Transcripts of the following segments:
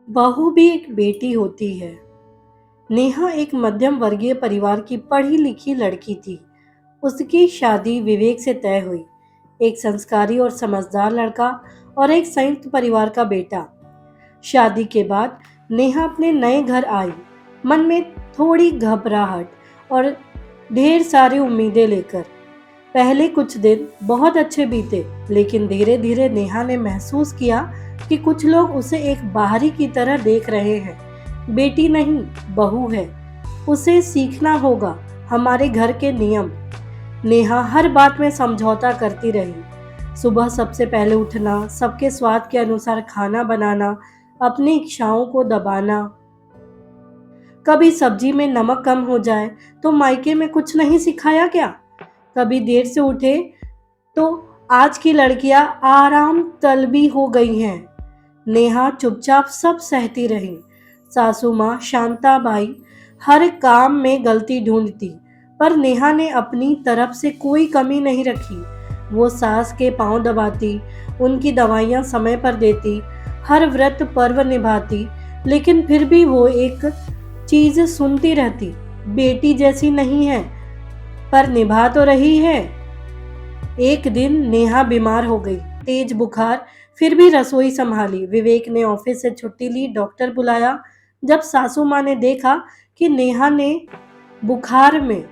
बहू भी एक बेटी होती है। नेहा एक मध्यम वर्गीय परिवार की पढ़ी लिखी लड़की थी। उसकी शादी विवेक से तय हुई, एक संस्कारी और समझदार लड़का और एक संयुक्त परिवार का बेटा। शादी के बाद नेहा अपने नए घर आई, मन में थोड़ी घबराहट और ढेर सारी उम्मीदें लेकर। पहले कुछ दिन बहुत अच्छे बीते, लेकिन धीरे धीरे नेहा ने महसूस किया कि कुछ लोग उसे एक बाहरी की तरह देख रहे हैं। बेटी नहीं, बहू है, उसे सीखना होगा हमारे घर के नियम। नेहा हर बात में समझौता करती रही। सुबह सबसे पहले उठना, सबके स्वाद के अनुसार खाना बनाना, अपनी इच्छाओं को दबाना। कभी सब्जी में नमक कम हो जाए तो मायके में कुछ नहीं सिखाया क्या? कभी देर से उठे तो आज की लड़कियां आराम तलबी हो गई हैं। नेहा चुपचाप सब सहती रही। सासू माँ शांताबाई हर काम में गलती ढूंढती, पर नेहा ने अपनी तरफ से कोई कमी नहीं रखी। वो सास के पांव दबाती, उनकी दवाइयाँ समय पर देती, हर व्रत पर्व निभाती, लेकिन फिर भी वो एक चीज सुनती रहती, बेटी जैसी नहीं है, पर निभा तो रही है। एक दिन नेहा बीमार हो गई, तेज बुखार, फिर भी रसोई संभाली। विवेक ने ऑफिस से छुट्टी ली, डॉक्टर बुलाया। जब सासू माँ ने देखा कि नेहा ने बुखार में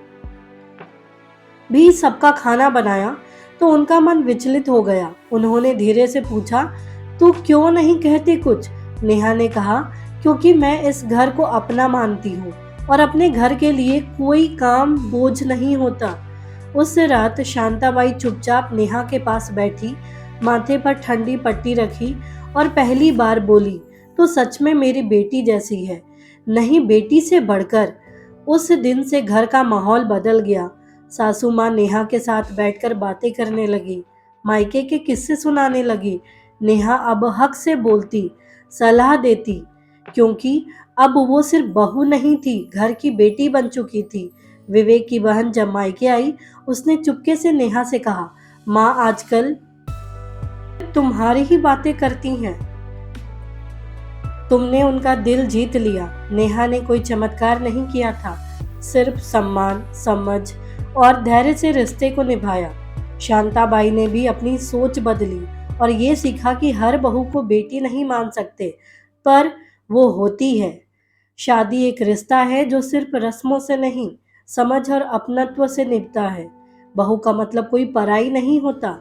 भी सबका खाना बनाया, तो उनका मन विचलित हो गया। उन्होंने धीरे से पूछा, तू क्यों नहीं कहती कुछ? नेहा ने कहा, क्योंकि मैं इस घर को अपना मानती हूँ और अपने घर के लिए कोई काम बोझ नहीं होता। उस रात शांताबाई चुपचाप नेहा के पास बैठी, माथे पर ठंडी पट्टी रखी और पहली बार बोली, तो सच में मेरी बेटी जैसी है, नहीं बेटी से बढ़कर। उस दिन से घर का माहौल बदल गया। सासू माँ नेहा के साथ बैठकर बातें करने लगी, मायके के किस्से सुनाने लगी। नेहा अब हक से बोलती, सलाह देती, क्योंकि अब वो सिर्फ बहू नहीं थी, घर की बेटी बन चुकी थी। विवेक की बहन जब मायके आई, उसने चुपके से नेहा से कहा, माँ आजकल तुम्हारी ही बातें करती हैं, तुमने उनका दिल जीत लिया। नेहा ने कोई चमत्कार नहीं किया था, सिर्फ सम्मान, समझ और धैर्य से रिश्ते को निभाया। शांताबाई ने भी अपनी सोच बदली और ये सीखा कि हर बहू को बेटी नहीं मान सकते, पर वो होती है। शादी एक रिश्ता है जो सिर्फ रस्मों से नहीं, समझ और अपनत्व से निभता है। बहू का मतलब कोई पराई नहीं होता,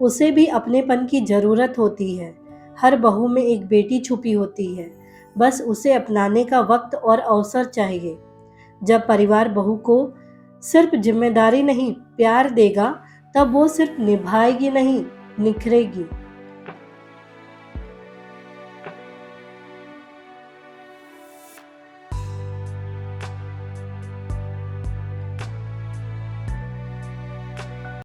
उसे भी अपनेपन की जरूरत होती है। हर बहू में एक बेटी छुपी होती है, बस उसे अपनाने का वक्त और अवसर चाहिए। जब परिवार बहू को सिर्फ जिम्मेदारी नहीं प्यार देगा, तब वो सिर्फ निभाएगी नहीं, निखरेगी।